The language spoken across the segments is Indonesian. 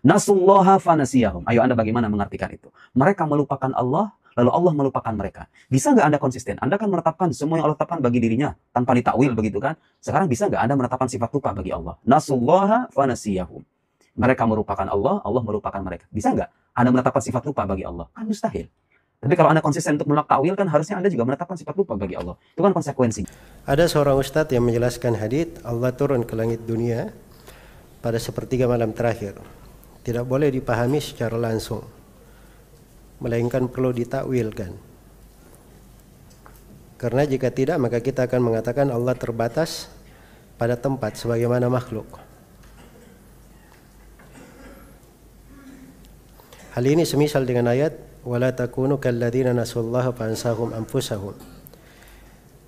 Nasullaha fanasiyahum. Ayo Anda bagaimana mengartikan itu? Mereka melupakan Allah, lalu Allah melupakan mereka. Bisa nggak Anda konsisten? Anda kan menetapkan semua yang Allah tetapkan bagi dirinya, tanpa ditakwil begitu kan? Sekarang bisa nggak Anda menetapkan sifat lupa bagi Allah? Nasullaha fanasiyahum. Mereka merupakan Allah, Allah melupakan mereka. Bisa nggak Anda menetapkan sifat lupa bagi Allah? Kan mustahil. Tapi kalau Anda konsisten untuk menolak takwil, kan harusnya Anda juga menetapkan sifat lupa bagi Allah. Itu kan konsekuensinya. Ada seorang ustadz yang menjelaskan hadits Allah turun ke langit dunia pada sepertiga malam terakhir. Tidak boleh dipahami secara langsung, melainkan perlu ditakwilkan. Karena jika tidak, maka kita akan mengatakan Allah terbatas pada tempat sebagaimana makhluk. Hal ini semisal dengan ayat wala takunu kalladzina nasullaha fansahum anfusahum.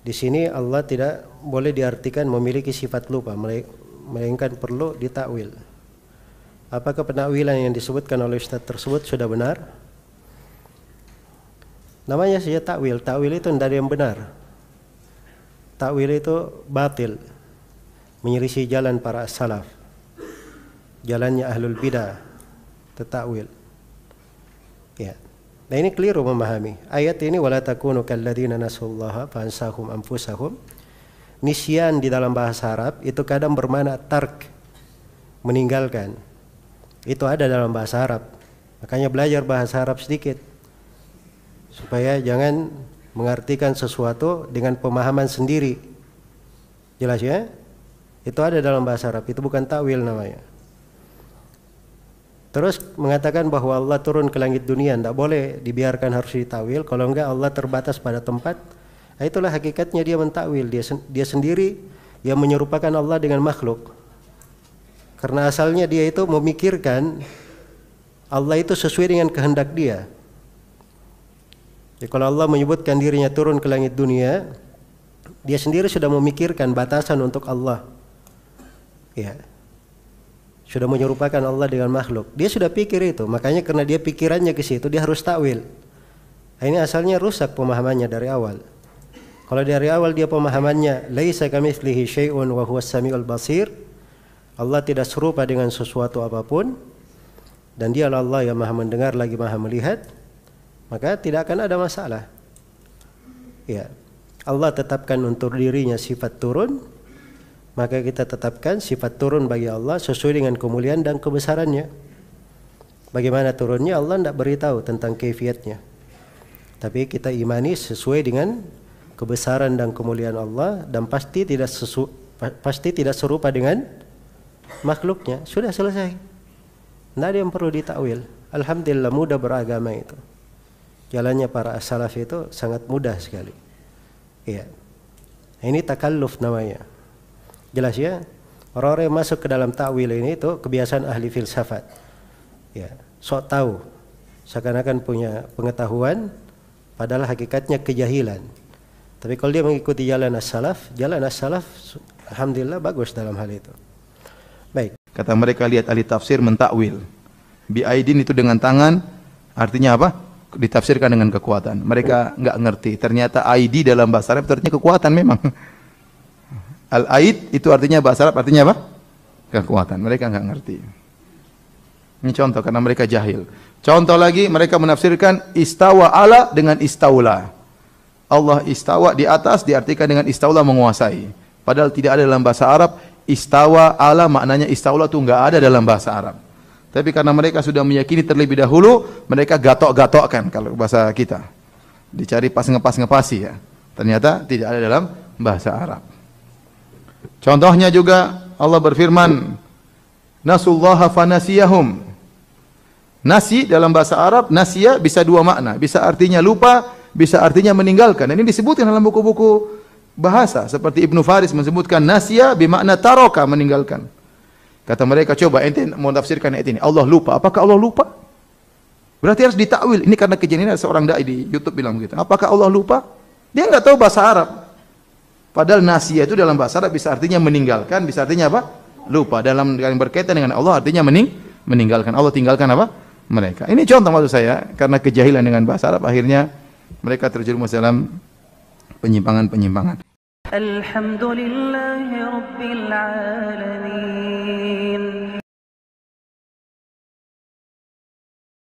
Di sini Allah tidak boleh diartikan memiliki sifat lupa, melainkan perlu ditakwil. Apakah penakwilan yang disebutkan oleh Ustaz tersebut sudah benar? Namanya saja takwil. Takwil itu tidak ada yang benar. Takwil itu batil, menyelisih jalan para salaf, jalannya ahlul bidah, takwil. Ya. Nah ini keliru memahami. Ayat ini wala takunu kalladzina nasullaha fansahum anfusahum. Nisyan di dalam bahasa Arab itu kadang bermakna tark, meninggalkan. Itu ada dalam bahasa Arab. Makanya belajar bahasa Arab sedikit, supaya jangan mengartikan sesuatu dengan pemahaman sendiri. Jelas ya? Itu ada dalam bahasa Arab. Itu bukan takwil namanya. Terus mengatakan bahwa Allah turun ke langit dunia, tidak boleh dibiarkan, harus ditakwil. Kalau enggak Allah terbatas pada tempat. Nah, itulah hakikatnya dia mentakwil. Dia sendiri yang menyerupakan Allah dengan makhluk. Karena asalnya dia itu memikirkan Allah itu sesuai dengan kehendak dia. Jadi kalau Allah menyebutkan dirinya turun ke langit dunia, dia sendiri sudah memikirkan batasan untuk Allah. Ya. Sudah menyerupakan Allah dengan makhluk. Dia sudah pikir itu, makanya karena dia pikirannya ke situ, dia harus takwil. Nah, ini asalnya rusak pemahamannya dari awal. Kalau dari awal dia pemahamannya laisa kamitslihi syai'un wa huwas samiul basir, Allah tidak serupa dengan sesuatu apapun, dan dialah Allah yang maha mendengar lagi maha melihat, maka tidak akan ada masalah. Ya, Allah tetapkan untuk dirinya sifat turun, maka kita tetapkan sifat turun bagi Allah sesuai dengan kemuliaan dan kebesarannya. Bagaimana turunnya Allah tidak beritahu tentang kaifiatnya, tapi kita imani sesuai dengan kebesaran dan kemuliaan Allah, dan pasti tidak serupa dengan makhluknya. Sudah selesai. Tidak ada yang perlu ditakwil. Alhamdulillah mudah beragama itu. Jalannya para as-salaf itu sangat mudah sekali. Iya. Ini takalluf namanya. Jelas ya? Orang-orang yang masuk ke dalam takwil ini itu kebiasaan ahli filsafat. Ya, sok tahu. Seakan-akan punya pengetahuan, padahal hakikatnya kejahilan. Tapi kalau dia mengikuti jalan as-salaf alhamdulillah bagus dalam hal itu. Baik. Kata mereka, lihat ahli tafsir mentakwil. Bi'aidin itu dengan tangan, artinya apa? Ditafsirkan dengan kekuatan. Mereka nggak ngerti. Ternyata aidi dalam bahasa Arab itu artinya kekuatan memang. Al-aid itu artinya bahasa Arab artinya apa? Kekuatan. Mereka nggak ngerti. Ini contoh karena mereka jahil. Contoh lagi, mereka menafsirkan istawa ala dengan istaula. Allah istawa di atas diartikan dengan istaula menguasai. Padahal tidak ada dalam bahasa Arab. Istawa ala maknanya istaula itu enggak ada dalam bahasa Arab. Tapi karena mereka sudah meyakini terlebih dahulu, mereka gatok-gatokkan kalau bahasa kita. Dicari pas ngepasi ya. Ternyata tidak ada dalam bahasa Arab. Contohnya juga Allah berfirman, Nasullaha fanasiyahum. Nasi dalam bahasa Arab, nasiya bisa dua makna. Bisa artinya lupa, bisa artinya meninggalkan. Dan ini disebutkan dalam buku-buku bahasa seperti Ibnu Faris menyebutkan nasiya bermakna taroka, meninggalkan. Kata mereka, coba ente mau tafsirkan ayat ini, Allah lupa. Apakah Allah lupa? Berarti harus ditakwil. Ini karena kejadian ada seorang dai di YouTube bilang begitu. Apakah Allah lupa? Dia enggak tahu bahasa Arab. Padahal nasiya itu dalam bahasa Arab bisa artinya meninggalkan, bisa artinya apa? Lupa. Dalam yang berkaitan dengan Allah artinya meninggalkan. Allah tinggalkan apa? Mereka. Ini contoh maksud saya, karena kejahilan dengan bahasa Arab akhirnya mereka terjerumus dalam penyimpangan-penyimpangan. Alhamdulillahirabbil alamin.